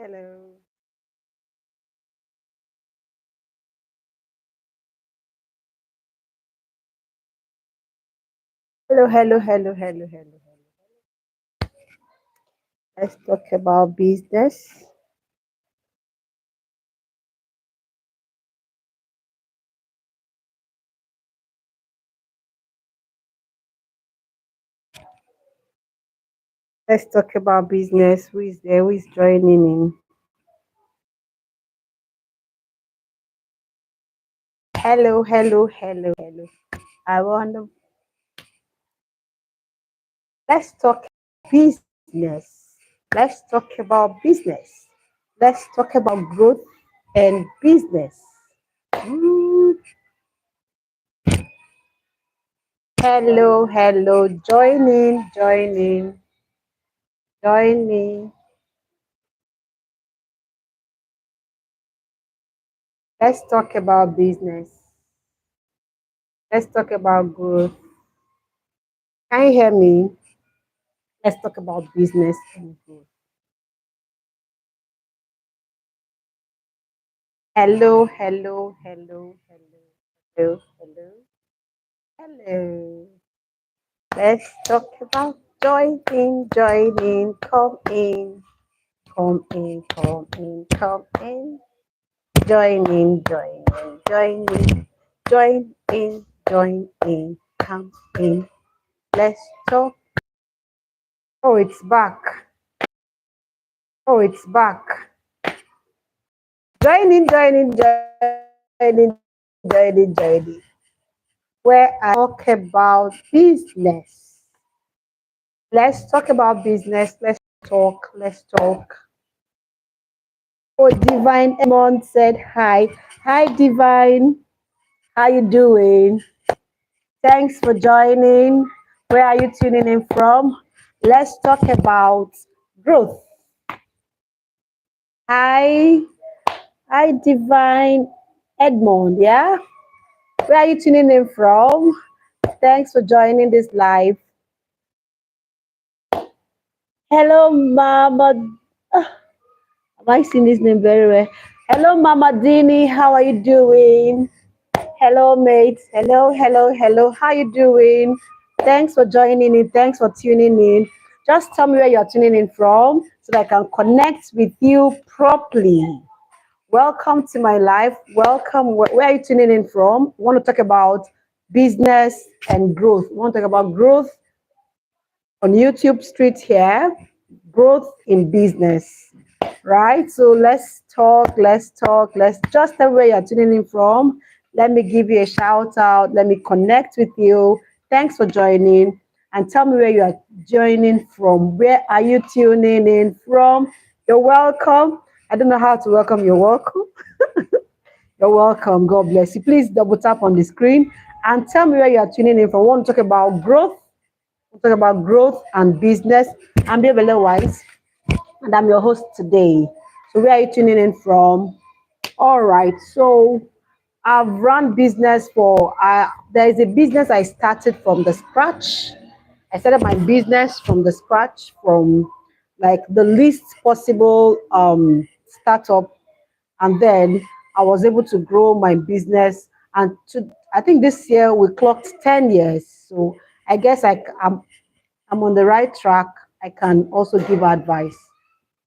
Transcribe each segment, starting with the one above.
hello. Hello, hello, hello, hello, hello, hello. Let's talk about business. Let's talk about business. Who is there? Who is joining in? Hello, hello, hello, hello. I wonder. Let's talk business. Let's talk about business. Let's talk about growth and business. Mm, hello, hello. Join in, join in, join in. Let's talk about business. Let's talk about growth. Can you hear me? Let's talk about business and growth. Hello, hello, hello, hello, hello, hello, hello. Let's talk about joining, come in, come in, come in, come in, join in, join in, come in. Let's talk. Oh, it's back. Oh, it's back. Join in, where I talk about business. Let's talk about business. Let's talk. Oh, Divine Emon said hi. Hi, Divine. How you doing? Thanks for joining. Where are you tuning in from? Let's talk about growth. Hi. Hi, Divine Edmond. Yeah? Where are you tuning in from? Thanks for joining this live. Hello, Mama. Am I seeing this name very well? Hello, Mama Dini. How are you doing? Hello, mates. Hello, hello, hello. How you doing? Thanks for joining in. Thanks for tuning in. Just tell me where you're tuning in from so that I can connect with you properly. Welcome to my life. Welcome. Where are you tuning in from? We want to talk about business and growth. We want to talk about growth on YouTube Street here, growth in business, right? So let's just tell where you're tuning in from. Let me give you a shout out. Let me connect with you. Thanks for joining and tell me where you are joining from. Where are you tuning in from? You're welcome. I don't know how to welcome. You're welcome. You're welcome. God bless you. Please double tap on the screen and tell me where you are tuning in from. We want to talk about growth. We'll talk about growth and business. I'm Bebele Wise, and I'm your host today. So, where are you tuning in from? All right. So, I've run business for. There is a business I started from the scratch. I started my business from the scratch, from like the least possible startup, and then I was able to grow my business. And I think this year we clocked 10 years. So I guess I'm on the right track. I can also give advice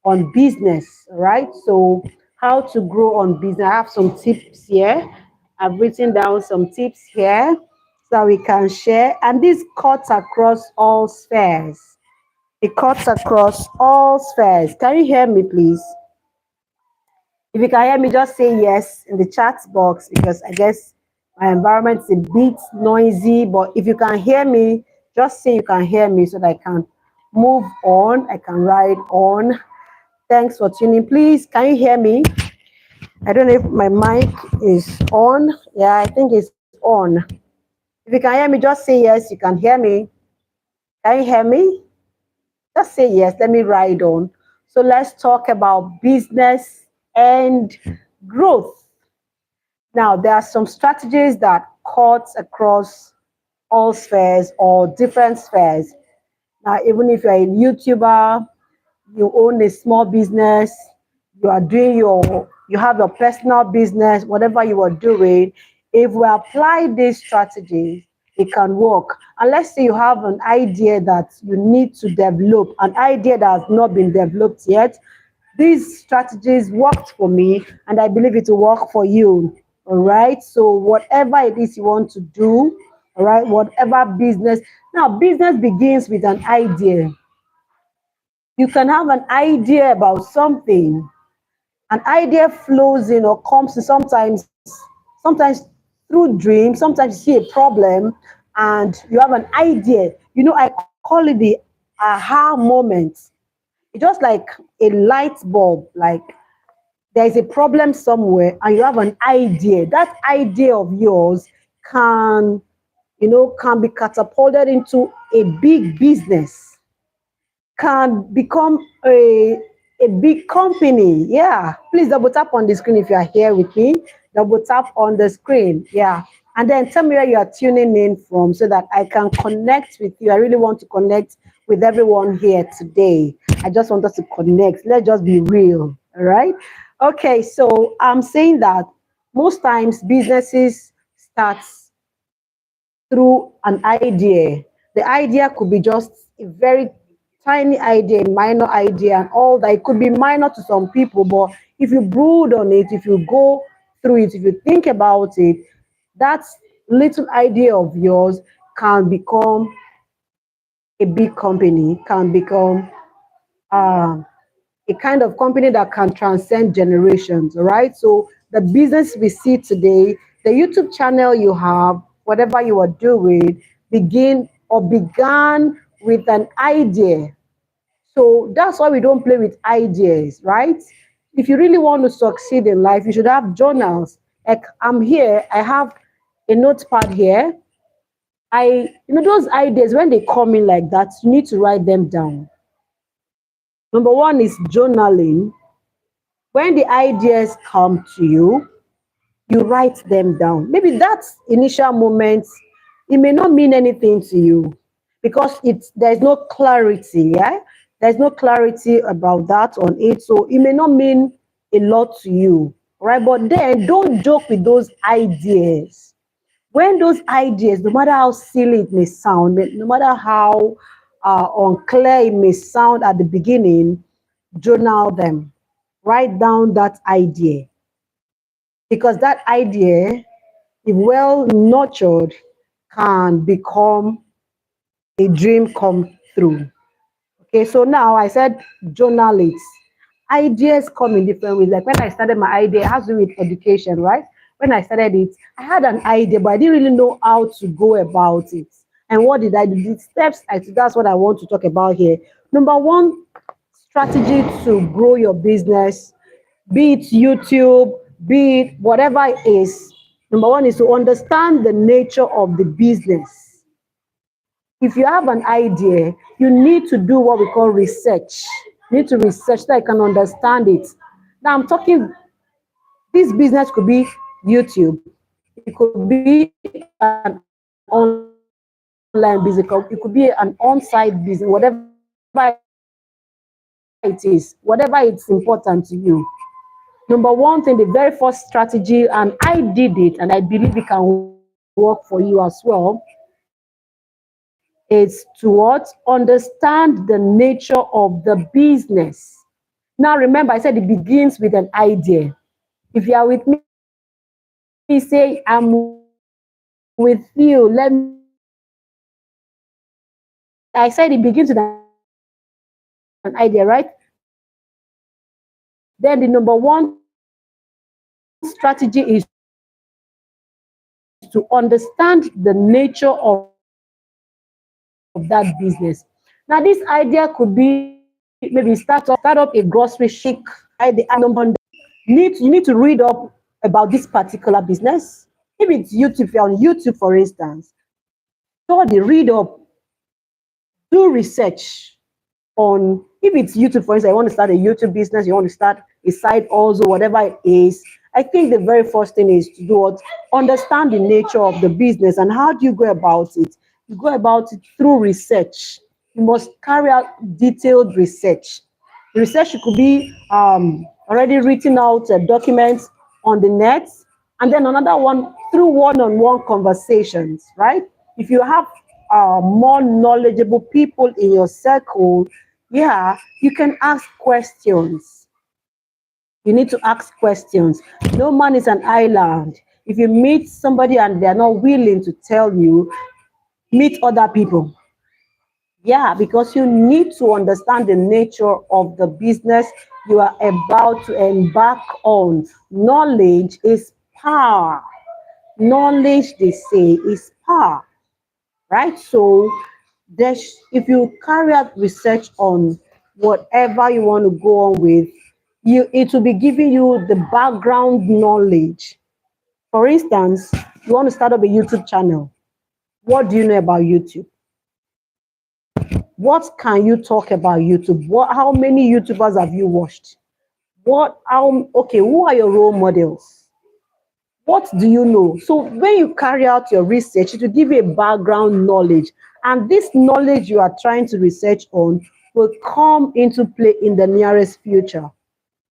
on business, right? So, how to grow on business. I have some tips here. I've written down some tips here so that we can share. And this cuts across all spheres. It cuts across all spheres. Can you hear me, please? If you can hear me, just say yes in the chat box because I guess my environment is a bit noisy. But if you can hear me, just say you can hear me so that I can move on. I can ride on. Thanks for tuning. Please, can you hear me? I don't know if my mic is on. Yeah, I think it's on. If you can hear me, just say yes. You can hear me. Can you hear me? Just say yes. Let me ride on. So let's talk about business and growth. Now, there are some strategies that cut across all spheres or different spheres. Now, even if you're a YouTuber, you own a small business, you are doing you have your personal business, whatever you are doing, if we apply these strategies, it can work. And let's say you have an idea that you need to develop, an idea that has not been developed yet. These strategies worked for me, and I believe it will work for you. All right. So whatever it is you want to do, all right, whatever business. Now, business begins with an idea. You can have an idea about something. An idea flows in or comes in sometimes through dreams. Sometimes you see a problem and you have an idea. I call it the aha moment. It's just like a light bulb. Like there is a problem somewhere and you have an idea. That idea of yours can can be catapulted into a big business, can become a big company. Yeah. Please double tap on the screen if you are here with me. Double tap on the screen. Yeah. And then tell me where you are tuning in from so that I can connect with you. I really want to connect with everyone here today. I just want us to connect. Let's just be real. All right. Okay. So I'm saying that most times businesses start through an idea. The idea could be just a very tiny idea, minor idea, and all that. It could be minor to some people, but if you brood on it, if you go through it, if you think about it, that little idea of yours can become a big company, can become uh, a kind of company that can transcend generations, all right? So the business we see today, the YouTube channel you have, whatever you are doing, began with an idea. So that's why we don't play with ideas, right? If you really want to succeed in life, you should have journals. Like I'm here, I have a notepad here. Those ideas, when they come in like that, you need to write them down. Number one is journaling. When the ideas come to you, you write them down. Maybe that initial moment, it may not mean anything to you because there's no clarity. Yeah, there's no clarity about that on it, so it may not mean a lot to you, right? But then don't joke with those ideas. When those ideas, no matter how silly it may sound, no matter how unclear it may sound at the beginning, journal them. Write down that idea, because that idea, if well nurtured, can become a dream come true. Okay, so now I said journal it. Ideas come in different ways. Like when I started my idea, it has to do with education, right? When I started it, I had an idea, but I didn't really know how to go about it. And what did I do? The steps I took, that's what I want to talk about here. Number one, strategy to grow your business, be it YouTube, be it whatever it is. Number one is to understand the nature of the business. If you have an idea, you need to do what we call research. You need to research so I can understand it. Now I'm talking, this business could be YouTube, it could be an online business, it could be an on-site business, whatever it is, whatever it's important to you. Number one thing, the very first strategy, and I did it, and I believe it can work for you as well, is to what? Understand the nature of the business. Now remember, I said it begins with an idea. If you are with me, say, I'm with you, let me understand the nature of the business. I said it begins with an idea, right? Then the number one strategy is to understand the nature of that business. Now, this idea could be maybe start up a grocery chic, right? The number one, you need to read up about this particular business. Maybe it's YouTube, if you're on YouTube, for instance, study, read up, do research on, if it's YouTube, for instance, you want to start a YouTube business, you want to start a side also, whatever it is. I think the very first thing is to do what? Understand the nature of the business. And how do you go about it? You go about it through research. You must carry out detailed research. The research could be already written out documents on the net, and then another one through one-on-one conversations, right? If you have more knowledgeable people in your circle, yeah, you can ask questions. You need to ask questions. No man is an island. If you meet somebody and they're not willing to tell you, meet other people. Yeah, because you need to understand the nature of the business you are about to embark on. Knowledge is power. Knowledge, they say, is power, right? So, if you carry out research on whatever you want to go on with, it will be giving you the background knowledge. For instance, you want to start up a YouTube channel. What do you know about YouTube? What can you talk about YouTube? How many YouTubers have you watched? Okay, who are your role models? What do you know? So when you carry out your research, it will give you a background knowledge. And this knowledge you are trying to research on will come into play in the nearest future.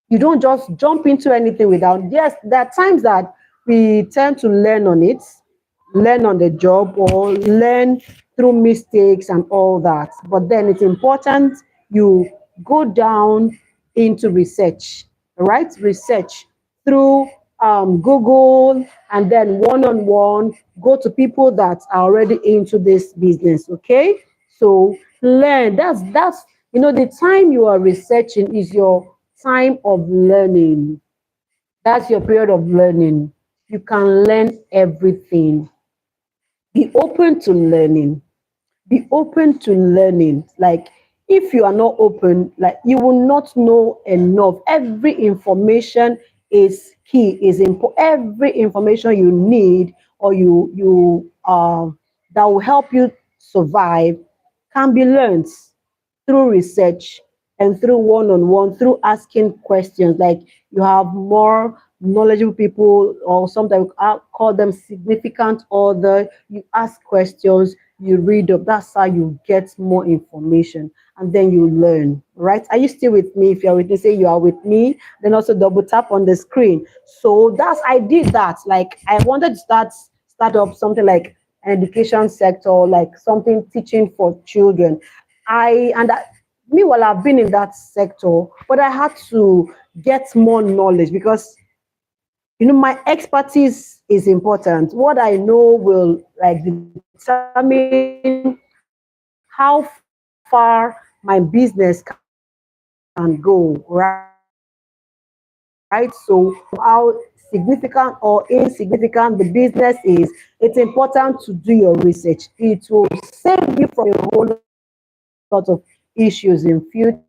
You don't just jump into anything without. Yes, there are times that we tend to learn on it, learn on the job, or learn through mistakes and all that. But then it's important you go down into research, right? Research through Google, and then one-on-one, go to people that are already into this business. Okay, so learn. That's the time you are researching is your time of learning. That's your period of learning. You can learn everything. Be open to learning. Be open to learning. Like, if you are not open, like, you will not know enough. Every information is key, is important. Every information you need, or that will help you survive, can be learned through research and through one-on-one, through asking questions. Like, you have more knowledgeable people, or sometimes call them significant other. You ask questions, you read up. That's how you get more information, and then you learn. Right? Are you still with me? If you're with me, say you are with me. Then also double tap on the screen. So I did that. Like, I wanted to start up something like an education sector, like something teaching for children. Meanwhile, I've been in that sector, but I had to get more knowledge, because my expertise is important. What I know will, like, determine how far my business can go, right? So how significant or insignificant the business is, it's important to do your research. It will save you from a whole lot of issues in future.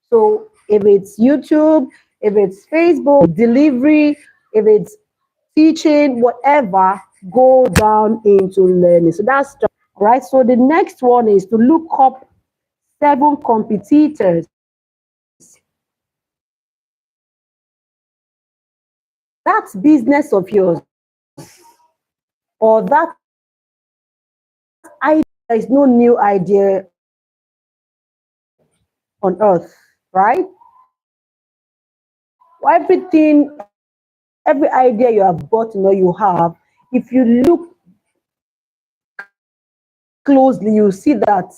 So if it's YouTube, if it's Facebook, if it's delivery, if it's teaching, whatever, go down into learning. So that's strategy. All right. So the next one is to look up 7 competitors. That business of yours, or that idea, there is no new idea on earth, right? Every idea you have gotten or you have, if you look closely, you see that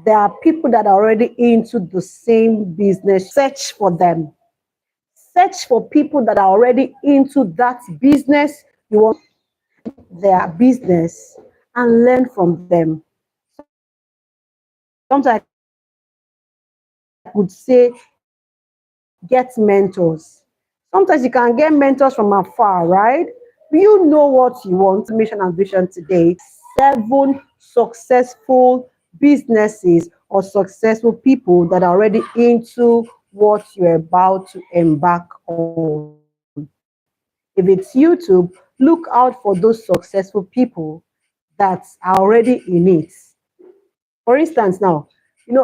there are people that are already into the same business. Search for them. Search for people that are already into that business. You want their business and learn from them. Sometimes I could say get mentors. Sometimes you can get mentors from afar, right? You know what you want. Mission and vision today. 7 successful businesses or successful people that are already into what you're about to embark on. If it's YouTube, look out for those successful people that are already in it. For instance, now,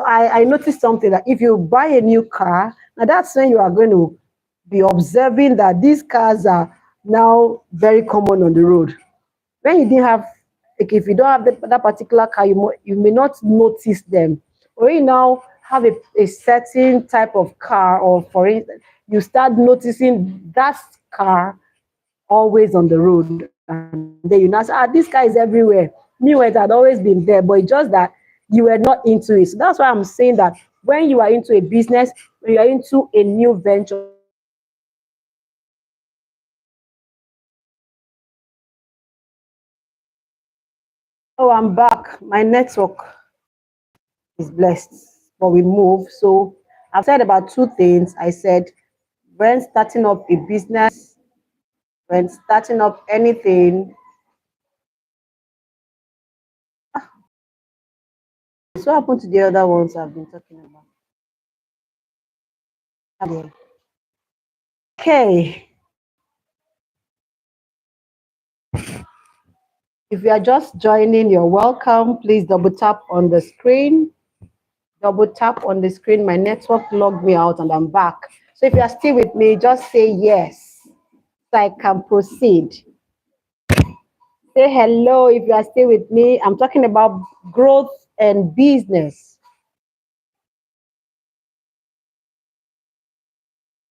I noticed something, that if you buy a new car, now that's when you are going to be observing that these cars are now very common on the road. When you didn't have, like, if you don't have that particular car, you may not notice them. Or you now have a certain type of car, or for instance, you start noticing that car always on the road, and then you now say, this car is everywhere. Meanwhile, it had always been there, but it's just that you were not into it. So that's why I'm saying that when you are into a business, when you are into a new venture, oh, I'm back. My network is blessed, but we move. So I've said about two things. I said when starting up a business, when starting up anything. So what happened to the other ones I've been talking about? Yeah. Okay. If you are just joining, you're welcome. Please double tap on the screen. Double tap on the screen. My network logged me out and I'm back. So if you are still with me, just say yes so I can proceed. Say hello if you are still with me. I'm talking about growth and business.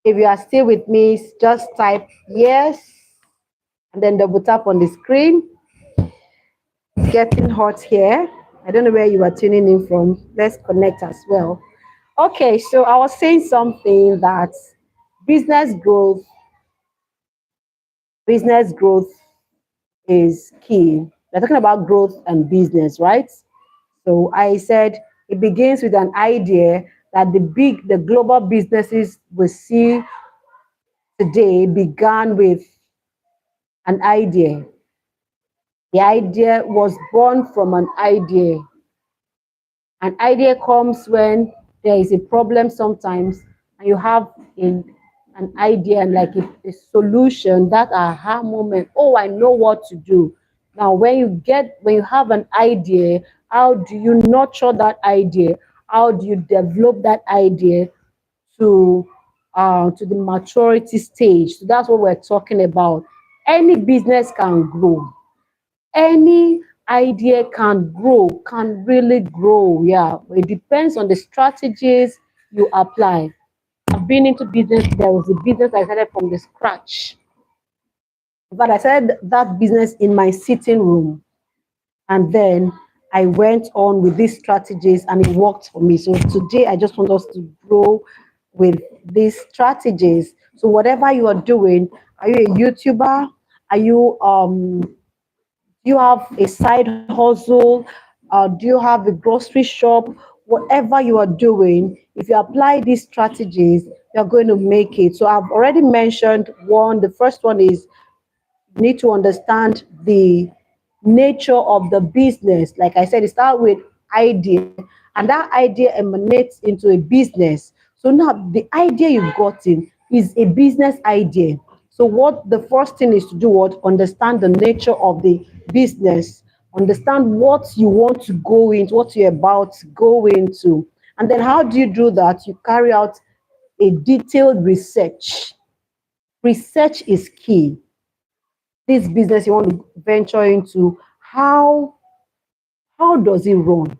If you are still with me, just type yes and then double tap on the screen. Getting hot here. I don't know where you are tuning in from. Let's connect as well. Okay, so I was saying something that business growth, business growth is key. We're talking about growth and business, right? So I said it begins with an idea that the global businesses we see today began with an idea. The idea was born from an idea. An idea comes when there is a problem sometimes, and you have an idea and like a solution, that aha moment. Oh, I know what to do. Now, when you have an idea, how do you nurture that idea? How do you develop that idea to the maturity stage? So that's what we're talking about. Any business can grow, any idea can grow, can really grow. Yeah, it depends on the strategies you apply. I've been into business. There was a business I started from the scratch, but I started that business in my sitting room, and then I went on with these strategies and it worked for me. So today I just want us to grow with these strategies. So whatever you are doing, are you a YouTuber? Are you do you have a side hustle? Do you have a grocery shop? Whatever you are doing, if you apply these strategies, you're going to make it. So I've already mentioned one. The first one is you need to understand the nature of the business. Like I said, it starts with idea, and that idea emanates into a business. So now the idea you've gotten is a business idea. So what the first thing is to do, what understand the nature of the business, understand what you want to go into, what you're about to go into. And then how do you do that? You carry out a detailed research. Research is key. This business you want to venture into, how does it run?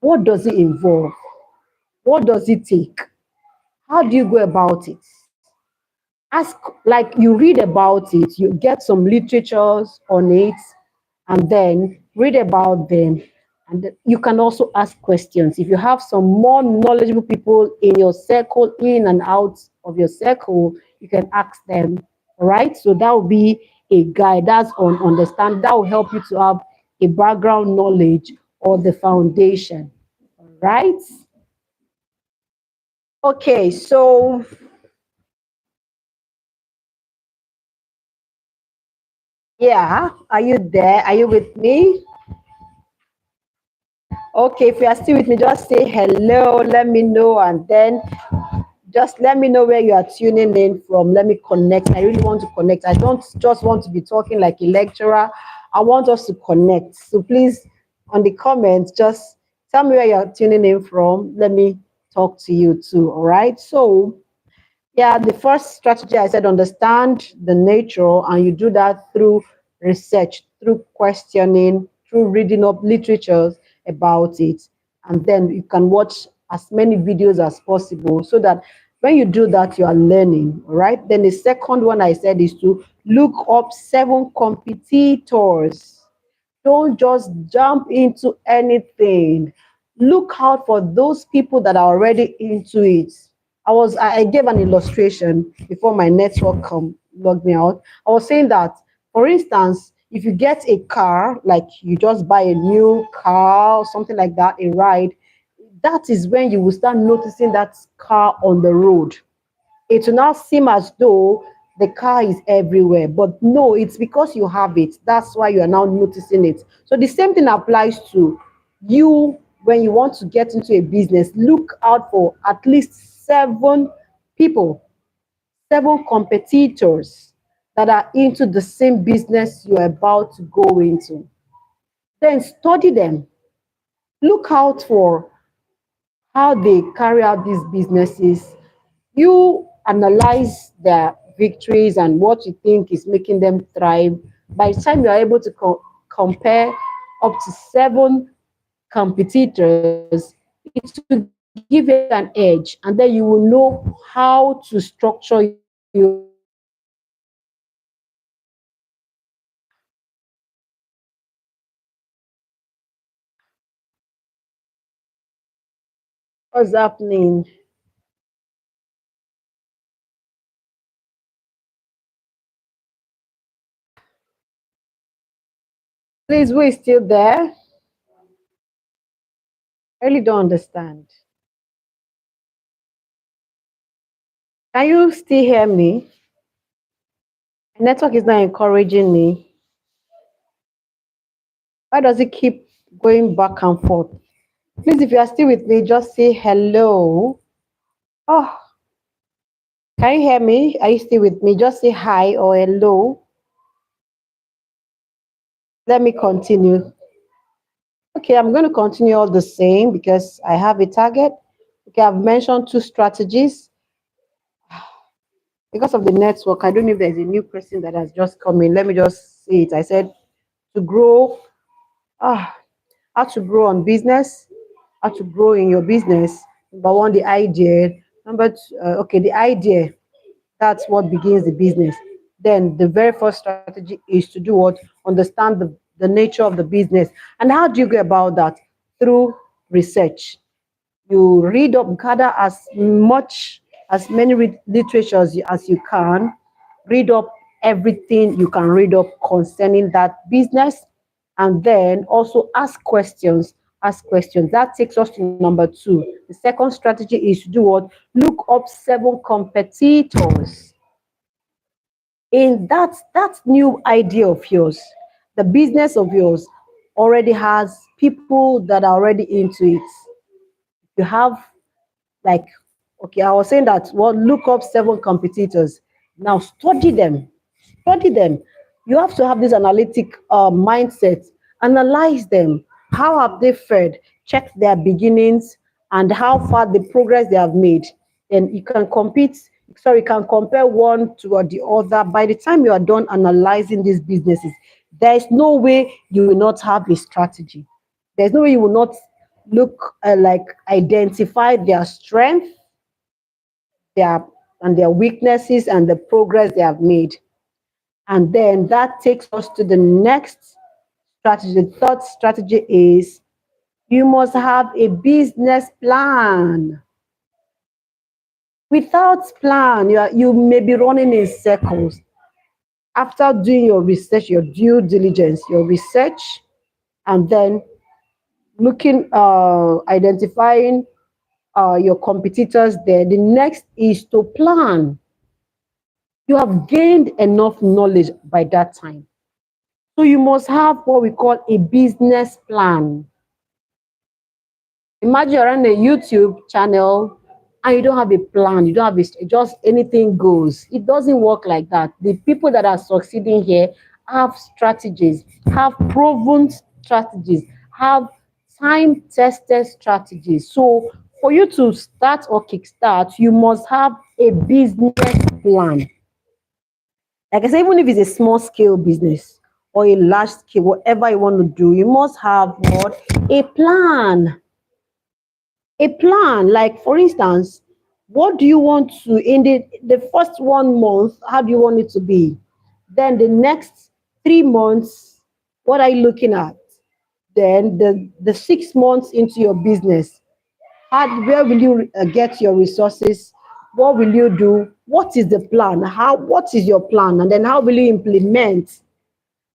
What does it involve? What does it take? How do you go about it? Ask, like you read about it, you get some literatures on it, and then read about them. And you can also ask questions. If you have some more knowledgeable people in your circle, in and out of your circle, you can ask them. All right. So that will be a guide. That's on understand. That will help you to have a background knowledge or the foundation. All right. Okay. So yeah, are you there? Are you with me? Okay, if you are still with me, just say hello, let me know, and then just let me know where you are tuning in from. Let me connect. I really want to connect. I don't just want to be talking like a lecturer. I want us to connect. So please, on the comments, just tell me where you're tuning in from. Let me talk to you too. All right. So, yeah, the first strategy I said, understand the nature, and you do that through research, through questioning, through reading up literatures about it. And then you can watch as many videos as possible, so that when you do that, you are learning. All right. Then the second one I said is to look up 7 competitors. Don't just jump into anything. Look out for those people that are already into it. I gave an illustration before my network logged me out. I was saying that, for instance, if you get a car, like you just buy a new car or something like that, a ride, that is when you will start noticing that car on the road. It will now seem as though the car is everywhere, but no, it's because you have it. That's why you are now noticing it. So the same thing applies to you. When you want to get into a business, look out for at least 7 people, 7 competitors that are into the same business you're about to go into. Then study them. Look out for how they carry out these businesses. You analyze their victories and what you think is making them thrive. By the time you are able to compare up to 7 competitors, it will give you an edge, and then you will know how to structure your business. What's happening? Please, who is still there? I really don't understand. Can you still hear me? My network is not encouraging me. Why does it keep going back and forth? Please, if you are still with me, just say hello. Oh, can you hear me? Are you still with me? Just say hi or hello. Let me continue. Okay, I'm going to continue all the same because I have a target. Okay, I've mentioned 2 strategies. Because of the network, I don't know if there's a new person that has just come in. Let me just say it. I said to grow, ah, how to grow on business, how to grow in your business. Number one, the idea. Number two, okay, the idea. That's what begins the business. Then the very first strategy is to do what? Understand the nature of the business. And how do you go about that? Through research. You read up, gather as many literature as you can. Read up everything you can read up concerning that business, and then also ask questions. Ask questions. That takes us to number 2. The second strategy is to do what? Look up 7 competitors in that new idea of yours. The business of yours already has people that are already into it. You have, like, okay, I was saying that, well, look up 7 competitors. Now study them. Study them. You have to have this analytic mindset. Analyze them. How have they fared? Check their beginnings and how far the progress they have made. Then you can you can compare one to the other. By the time you are done analyzing these businesses, there is no way you will not have a strategy. There's no way you will not identify their strength, their their weaknesses, and the progress they have made. And then that takes us to the next strategy. The third strategy is you must have a business plan. Without plan, you may be running in circles. After doing your research, your due diligence, your research, and then identifying your competitors there, the next is to plan. You have gained enough knowledge by that time. So you must have what we call a business plan. Imagine you're on a YouTube channel and you don't have a plan, you don't have just anything goes. It doesn't work like that. The people that are succeeding here have strategies, have proven strategies, have time tested strategies. So for you to start or kickstart, you must have a business plan. Like I say, even if it's a small scale business or a large scale, whatever you want to do, you must have what? A plan. A plan, like for instance, what do you want to in the first 1 month, how do you want it to be? Then the next 3 months, what are you looking at? Then the 6 months into your business, where will you get your resources? What will you do? What is the plan? What is your plan? And then how will you implement?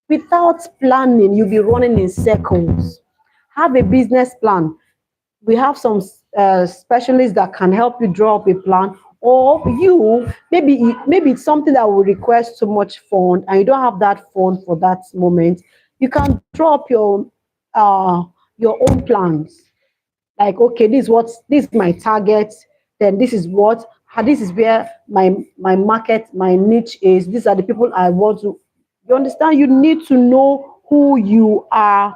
Without planning, you'll be running in circles. Have a business plan. We have some specialists that can help you draw up a plan, or you maybe it's something that will request so much fund and you don't have that fund for that moment. You can draw up your own plans, like, okay, this is my target, then this is where my market, my niche is, these are the people I want to. You understand? You need to know who you are,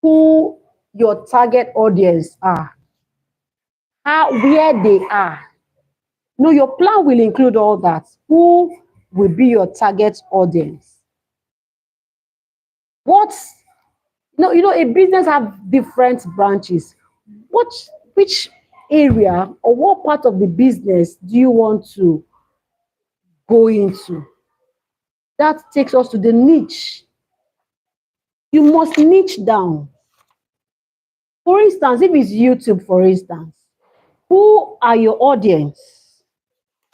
who your target audience are, how where they are. No, your plan will include all that. Who will be your target audience? What's no, a business have different branches. What which area or what part of the business do you want to go into? That takes us to the niche. You must niche down. For instance, if it's YouTube, for instance, who are your audience?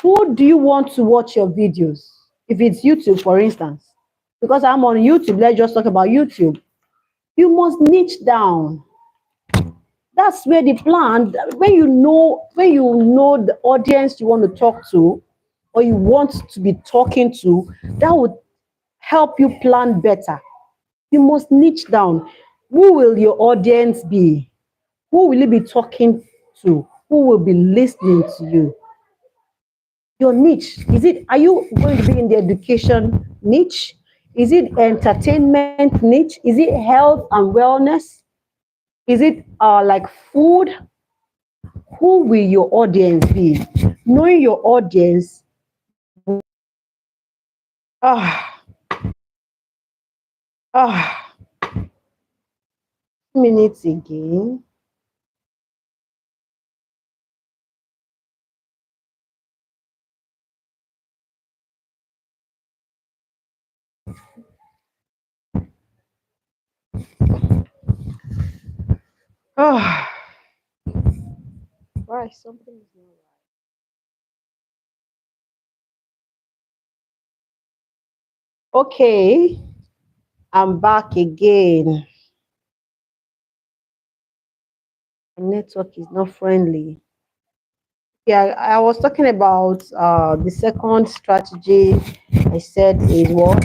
Who do you want to watch your videos? If it's YouTube, for instance, because I'm on YouTube, let's just talk about YouTube. You must niche down. That's where the plan, when you know the audience you want to talk to or you want to be talking to, that would help you plan better. You must niche down. Who will your audience be? Who will you be talking to? Who will be listening to you? Your niche, is it, are you going to be in the education niche? Is it entertainment niche? Is it health and wellness? Is it like food? Who will your audience be? Knowing your audience, ah ah 2 minutes again. Ah, why something is not right. Okay, I'm back again. My network is not friendly. Yeah, I was talking about the second strategy. I said is what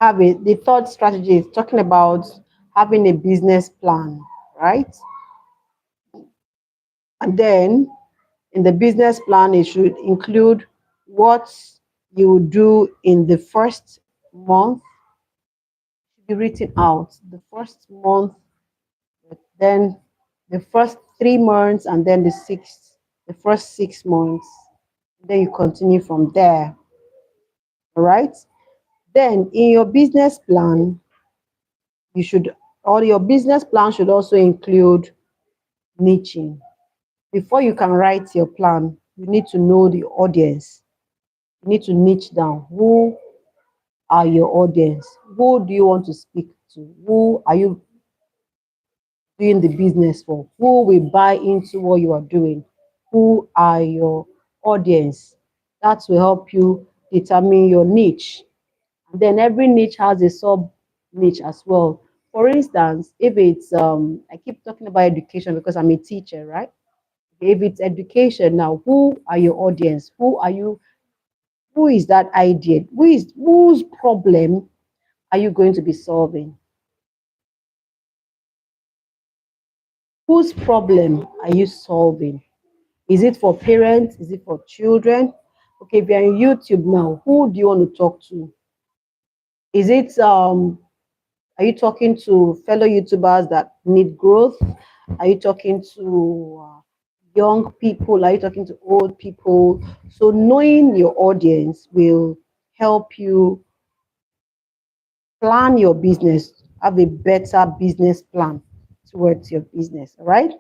having the third strategy is talking about having a business plan, right? And then in the business plan, it should include what you do in the first month, should be written out. The first month, then the first 3 months, and then the first 6 months. Then you continue from there. All right. Then in your business plan, you should, or your business plan should also include niching. Before you can write your plan, you need to know the audience. You need to niche down. Who are your audience? Who do you want to speak to? Who are you doing the business for? Who will buy into what you are doing? Who are your audience? That will help you determine your niche. And then every niche has a sub niche as well. For instance, if it's I keep talking about education because I'm a teacher, right? If it's education now, who are your audience? Who are you? Who is that idea? Whose problem are you going to be solving? Whose problem are you solving? Is it for parents? Is it for children? Okay, if you're on YouTube now, who do you want to talk to? Is it are you talking to fellow YouTubers that need growth? Are you talking to young people? Are you talking to old people? So knowing your audience will help you plan your business, have a better business plan towards your business, all right?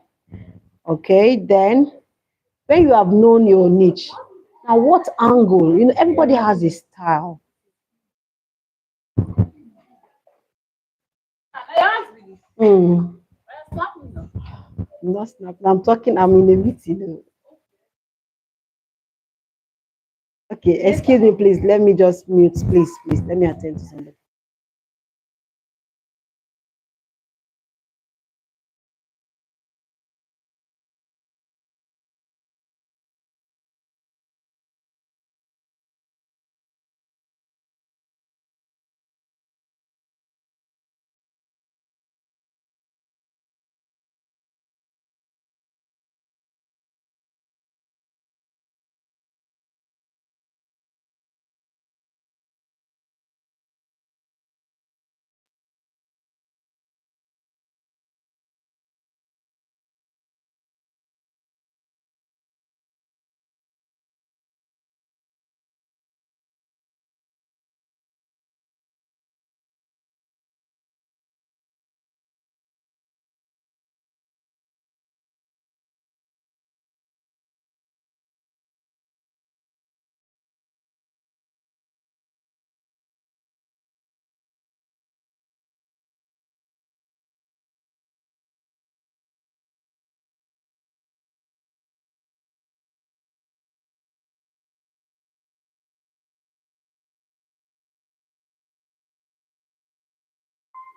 Okay, then when you have known your niche, now what angle? Everybody has a style. Mm. I'm not snapping. I'm talking. I'm in a meeting. Okay, excuse me, please. Let me just mute, please, please. Let me attend to something.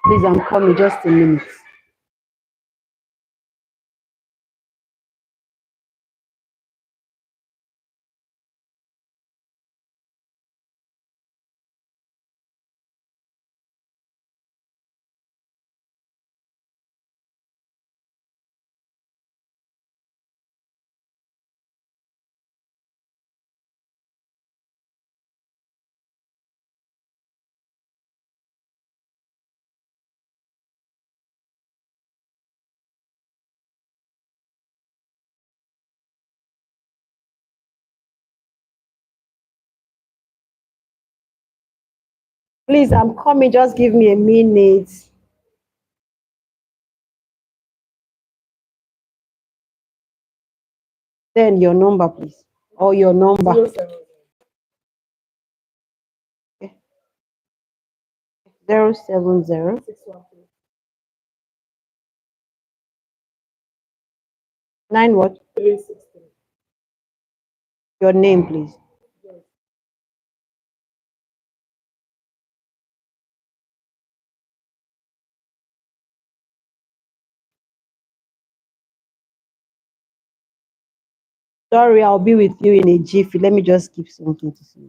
Please, I'm coming. Just a minute. Please, I'm coming. Just give me a minute. Then your number, please, or your number. 070. Nine what? Your name, please. Sorry, I'll be with you in a jiffy. Let me just keep something to say.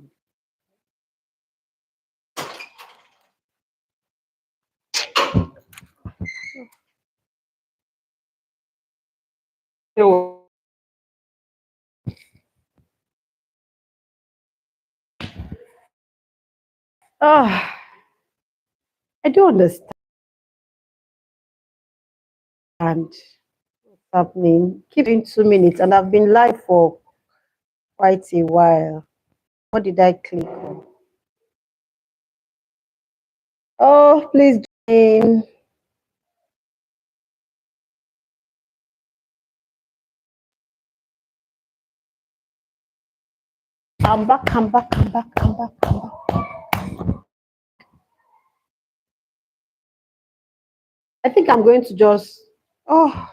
Ah, I do understand what's happening. Keep in 2 minutes, and I've been live for quite a while. What did I click on? Oh, please join. I'm back, I'm back, I'm back, I'm back, I'm back. I think I'm going to just, oh,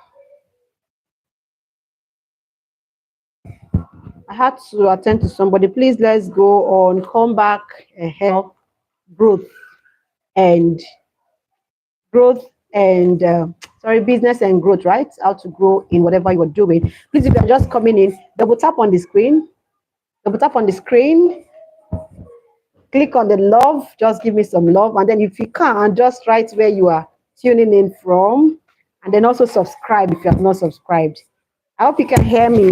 I had to attend to somebody. Please, let's go on, come back, help growth and growth and sorry, business and growth, right? How to grow in whatever you're doing. Please, if you're just coming in, double tap on the screen, double tap on the screen, click on the love, just give me some love, and then if you can, just write where you are tuning in from, and then also subscribe if you have not subscribed. I hope you can hear me.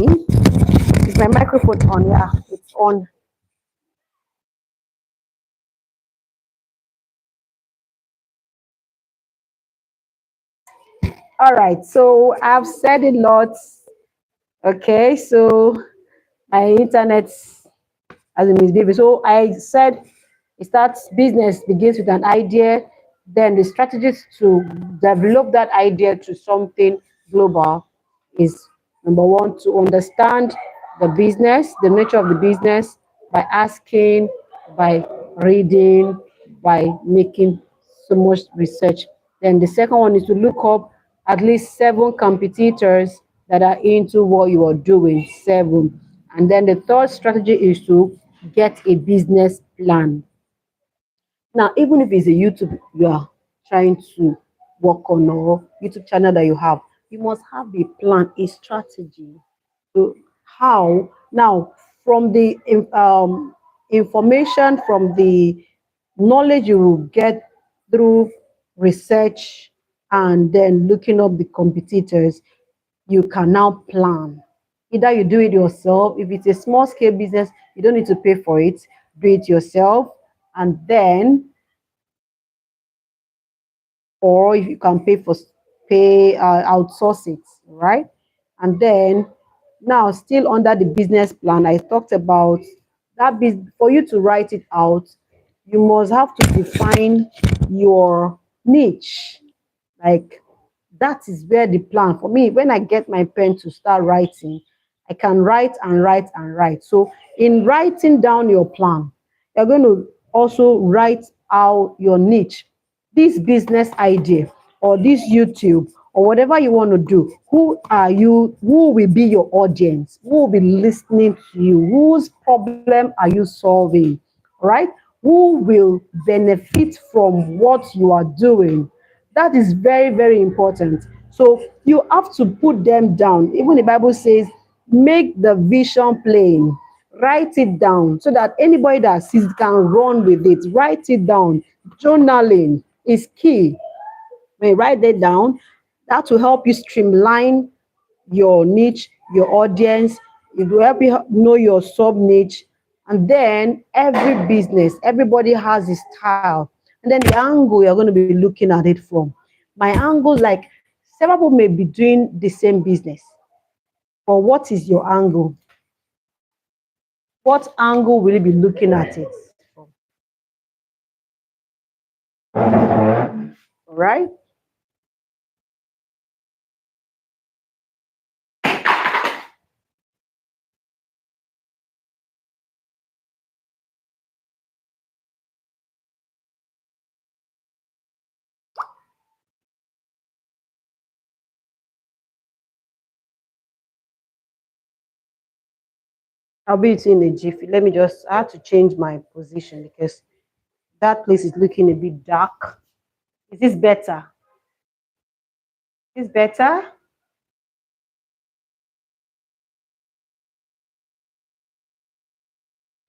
Is my microphone on? Yeah, it's on. All right, so I've said a lot. Okay, so my internet has been misbehaving. So I said It starts, business begins with an idea, then the strategies to develop that idea to something global is number one, to understand the business, the nature of the business, by asking, by reading, by making so much research. Then the second one is to look up at least seven competitors that are into what you are doing. Seven. And then the third strategy is to get a business plan. Now, even if it's a YouTube you are trying to work on, or YouTube channel that you have, you must have a plan, a strategy. So how now, from the information, from the knowledge you will get through research and then looking up the competitors, you can now plan. Either you do it yourself. If it's a small scale business, you don't need to pay for it. Do it yourself, and then, or if you can pay outsource it, right? And then, now still under the business plan, I talked about that. For you to write it out, you must have to define your niche. Like, that is where the plan for me, when I get my pen to start writing, I can write and write and write. So in writing down your plan, you're going to also write out your niche, this business idea, or this YouTube, or whatever you want to do. Who are you? Who will be your audience? Who will be listening to you? Whose problem are you solving? Right? Who will benefit from what you are doing? That is very, very important. So you have to put them down. Even the Bible says, make the vision plain. Write it down so that anybody that sees it can run with it. Write it down. Journaling is key. When you write it down, that will help you streamline your niche, your audience. It will help you know your sub niche. And then every business, everybody has a style. And then the angle you're going to be looking at it from. My angle, like, several people may be doing the same business. But what is your angle? What angle will you be looking at it from? All right? I'll be in a jiffy. Let me just, I have to change my position because that place is looking a bit dark. Is this better? Is this better?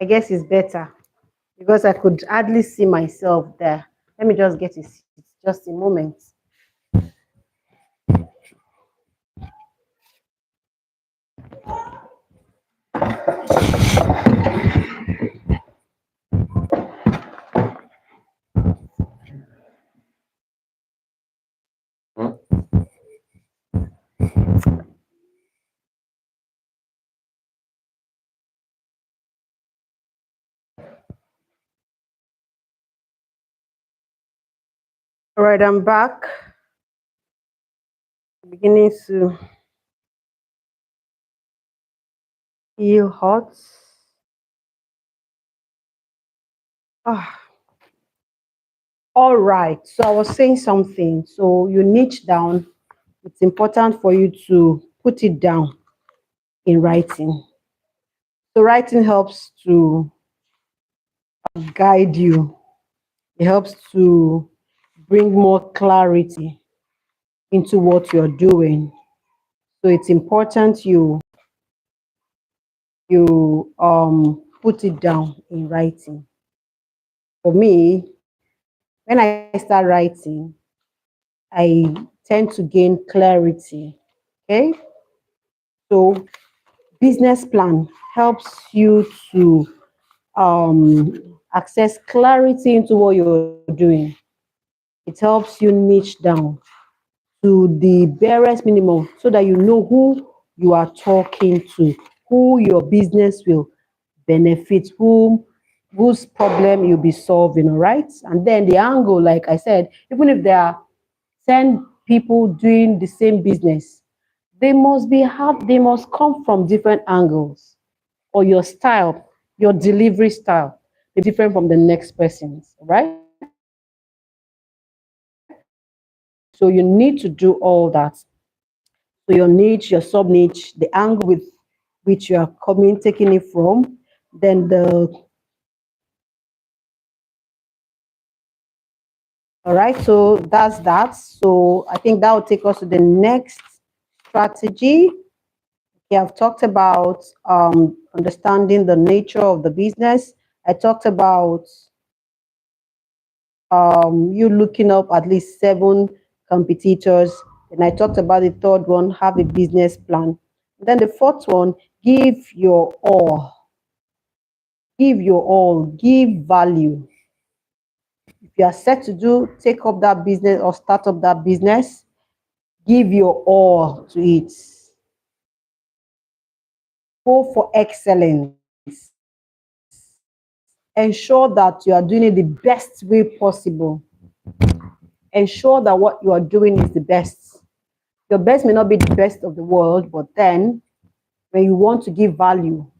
I guess it's better because I could hardly see myself there. Let me just get a seat, just a moment. All right, I'm back. Beginning to feel hot. Ah, all right. So I was saying something. So you niche down. It's important for you to put it down in writing. So writing helps to guide you. It helps to bring more clarity into what you're doing. So it's important you put it down in writing. For me, when I start writing, I tend to gain clarity. Okay, so business plan helps you to access clarity into what you're doing. It helps you niche down to the barest minimum so that you know who you are talking to, who your business will benefit, whom whose problem you'll be solving, all right? And then the angle, like I said, even if there are 10 people doing the same business, they must come from different angles, or your style, your delivery style is different from the next person's, right? So you need to do all that. So your niche, your sub niche, the angle with which you are coming, taking it from, then the all right. So that's that. So I think that will take us to the next strategy. Okay, I've talked about understanding the nature of the business. I talked about you looking up at least 7 competitors. And I talked about the third one, have a business plan. And then the fourth one, give your all. Give your all. Give value. If you are set to take up that business or start up that business, give your all to it. Go for excellence. Ensure that you are doing it the best way possible. Ensure that what you are doing is the best. Your best may not be the best of the world, but then when you want to give value,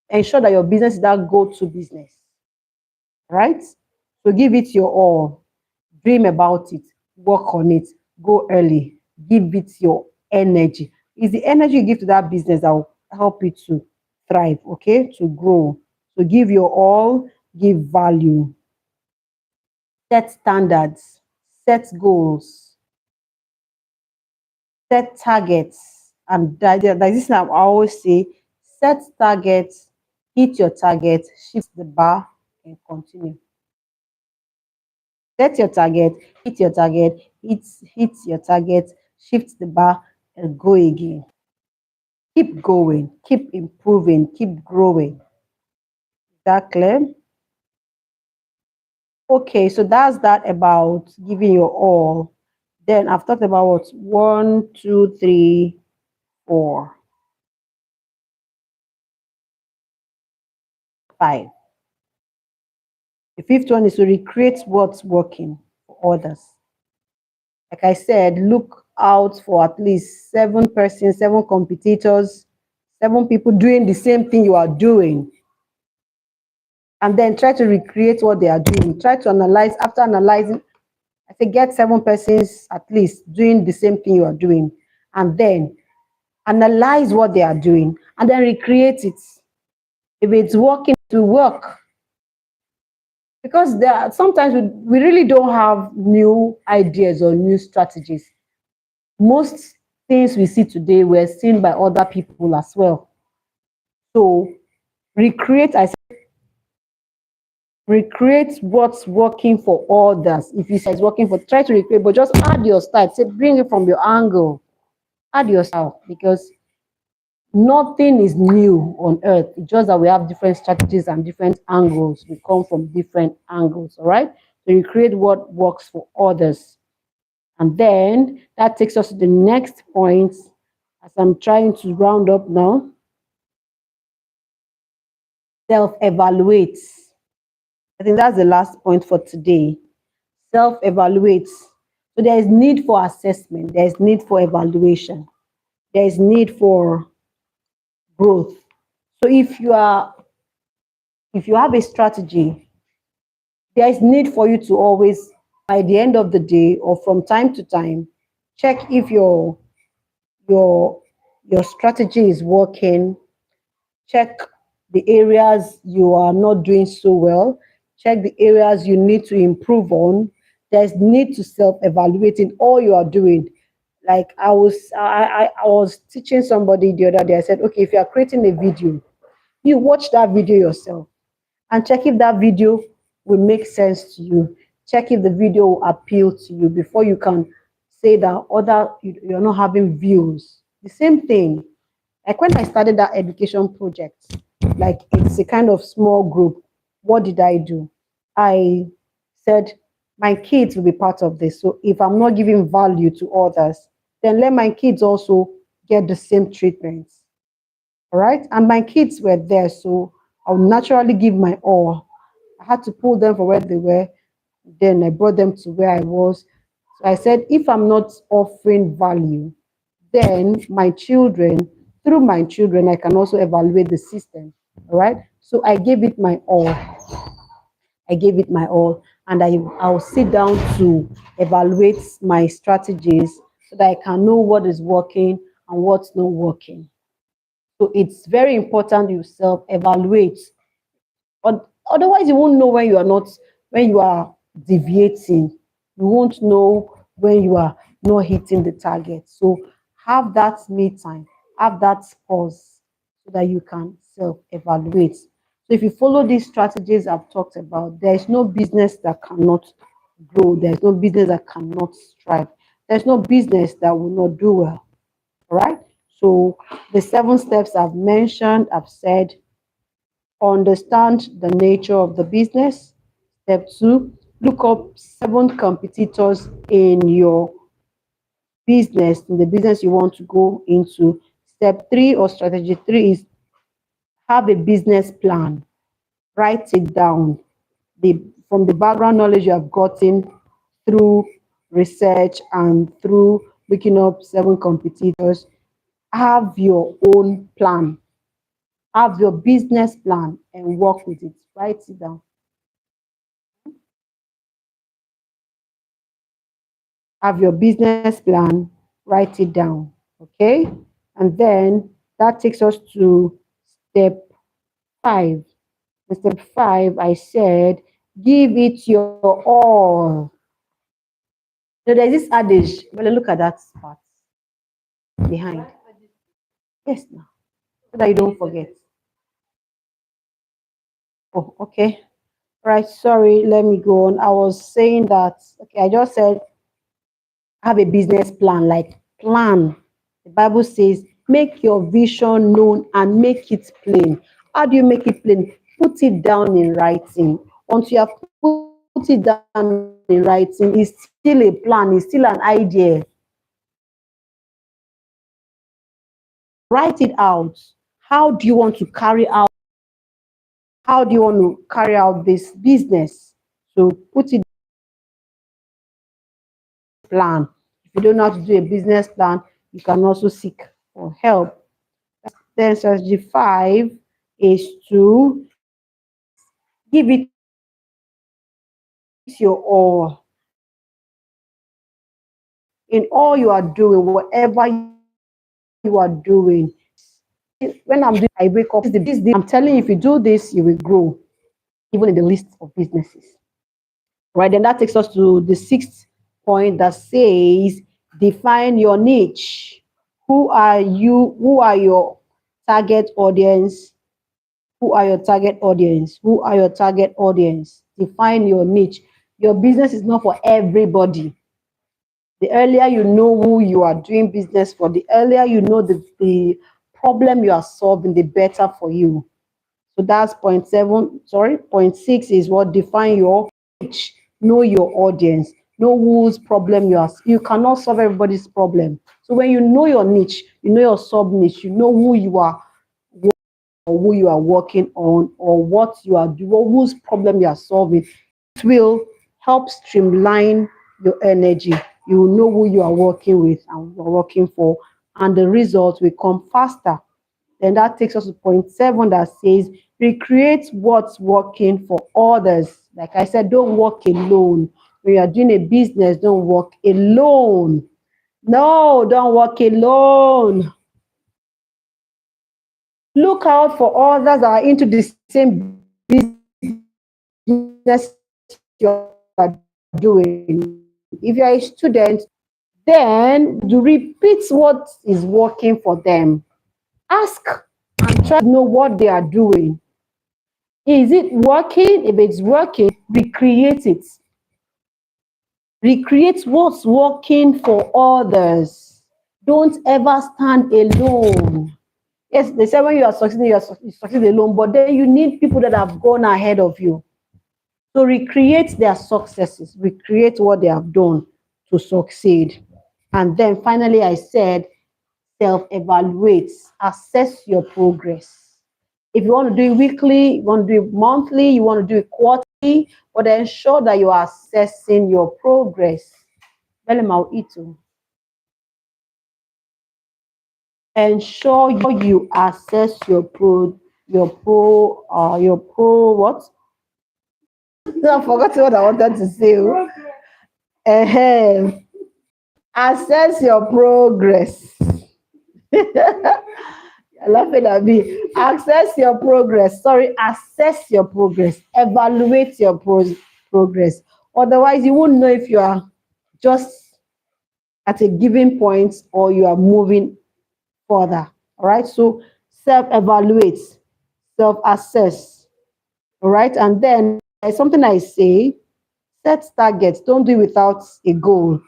ensure that your business is that go-to business, right? So give it your all. Dream about it. Work on it. Go early. Give it your energy. It's the energy you give to that business that will help it to thrive, okay, to grow. So give your all, give value, set standards, set goals, set targets. And this thing I always say, set targets, hit your target, shift the bar, and continue. Set your target, hit your target, shift the bar, and go again. Keep going, keep improving, keep growing. Is that clear? Okay, so that's that about giving your all. Then I've talked about what? 1, 2, 3, 4, 5. The fifth one is to recreate what's working for others. Like I said, look out for at least 7 persons, 7 competitors, 7 people doing the same thing you are doing. And then try to recreate what they are doing. Try to analyze, after analyzing, I say get 7 persons at least doing the same thing you are doing. And then analyze what they are doing and then recreate it. If it's working, to work. Because sometimes we really don't have new ideas or new strategies. Most things we see today were seen by other people as well. So recreate, I said, recreate what's working for others. If you say it's working for, try to recreate, but just add your style. Say, bring it from your angle. Add your style, because nothing is new on earth. It's just that we have different strategies and different angles. We come from different angles, all right? So you create what works for others. And then that takes us to the next point, as I'm trying to round up now. Self-evaluate. I think that's the last point for today. Self-evaluate. So there is need for assessment. There is need for evaluation. There is need for growth. So if you have a strategy, there is need for you to always, by the end of the day or from time to time, check if your strategy is working. Check the areas you are not doing so well. Check the areas you need to improve on. There's need to self-evaluate in all you are doing. Like I was teaching somebody the other day. I said, okay, if you are creating a video, you watch that video yourself and check if that video will make sense to you. Check if the video will appeal to you before you can say that you're not having views. The same thing. Like when I started that education project, like it's a kind of small group. What did I do? I said, my kids will be part of this. So if I'm not giving value to others, then let my kids also get the same treatment. All right. And my kids were there. So I would naturally give my all. I had to pull them from where they were. Then I brought them to where I was. So I said, if I'm not offering value, then my children, through my children, I can also evaluate the system. All right. So I gave it my all. I gave it my all, and I'll sit down to evaluate my strategies so that I can know what is working and what's not working. So it's very important you self evaluate. But otherwise, you won't know when you are not, when you are deviating. You won't know when you are not hitting the target. So have that me time, have that pause so that you can self evaluate. So if you follow these strategies I've talked about, there is no business that cannot grow. There's no business that cannot strive. There's no business that will not do well. All right. So the 7 steps I've mentioned, I've said, understand the nature of the business. Step 2, look up 7 competitors in your business, in the business you want to go into. Step 3 or strategy 3 is have a business plan. Write it down. From the background knowledge you have gotten through research and through looking up 7 competitors, have your own plan. Have your business plan and work with it. Write it down. Have your business plan, write it down. Okay. And then that takes us to step 5. In step 5, I said, give it your all. So there's this adage. Well, look at that part behind. Yes, now, so that you don't forget. Oh, okay. Right. Sorry. Let me go on. I was saying that. Okay. I just said have a business plan, like plan. The Bible says, make your vision known and make it plain. How do you make it plain? Put it down in writing. Once you have put it down in writing, it's still a plan, it's still an idea. Write it out. How do you want to carry out? How do you want to carry out this business? So put it plan. If you don't know how to do a business plan, you can also seek for help. Then strategy 5 is to give it your all. In all you are doing, whatever you are doing. When I'm doing, I wake up. I'm telling you, if you do this, you will grow, even in the list of businesses. Right, then that takes us to the 6th point that says define your niche. Who are you? Who are your target audience? Who are your target audience? Who are your target audience? Define your niche. Your business is not for everybody. The earlier you know who you are doing business for, the earlier you know the problem you are solving, the better for you. So that's point 7. Sorry, point 6 is what define your niche. Know your audience. Know whose problem you are. You cannot solve everybody's problem. So when you know your niche, you know your sub niche, you know who you are or who you are working on or what you are doing, or whose problem you are solving. It will help streamline your energy. You will know who you are working with and you are working for, and the results will come faster. Then that takes us to point 7 that says recreate what's working for others. Like I said, don't work alone. When you are doing a business, don't work alone. No, don't work alone. Look out for others that are into the same business you're doing. If you're a student, then you repeat what is working for them. Ask and try to know what they are doing. Is it working? If it's working, recreate it. Recreate what's working for others. Don't ever stand alone. Yes, they say when you are succeeding, you succeed alone, but then you need people that have gone ahead of you. So recreate their successes, recreate what they have done to succeed. And then finally, I said, self-evaluate, assess your progress. If you want to do it weekly, you want to do it monthly, you want to do it quarterly, but ensure that you are assessing your progress. Belema Itu. Ensure you assess your pro what? I forgot what I wanted to say. Ahem. Assess your progress. You're laughing at me. Assess your progress. Sorry, assess your progress. Evaluate your progress. Otherwise, you won't know if you are just at a given point or you are moving further. All right. So self-evaluate, self-assess. All right. And then there's something I say, set targets. Don't do it without a goal.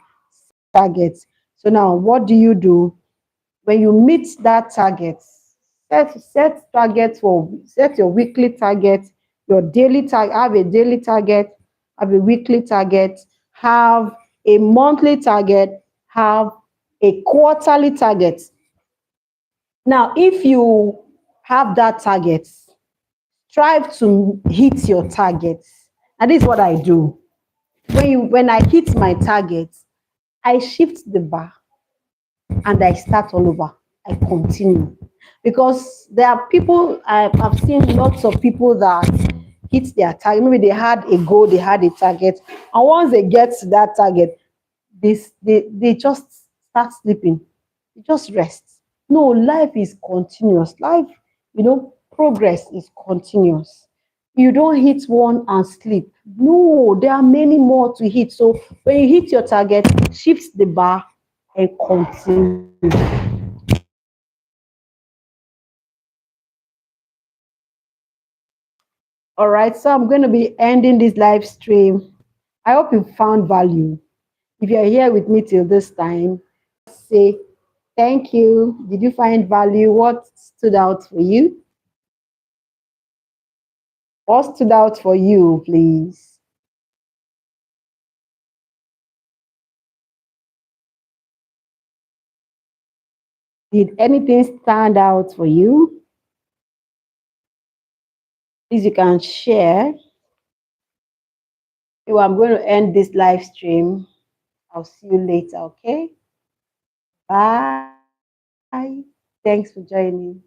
Targets. So now what do you do? When you meet that target, set targets for set your weekly target, your daily target, have a daily target, have a weekly target, have a monthly target, have a quarterly target. Now, if you have that target, strive to hit your targets. And this is what I do. When I hit my target, I shift the bar and I start all over. I continue. Because there are people, I've seen lots of people that hit their target. Maybe they had a goal, they had a target. And once they get to that target, they just start sleeping. They just rest. No, life is continuous. Life, progress is continuous. You don't hit one and sleep. No, there are many more to hit. So when you hit your target, shift the bar and continue. All right, so I'm going to be ending this live stream. I hope you found value. If you're here with me till this time, say thank you. Did you find value? What stood out for you? What stood out for you, please? Did anything stand out for you? Please, you can share. So I'm going to end this live stream. I'll see you later, okay? Bye. Thanks for joining.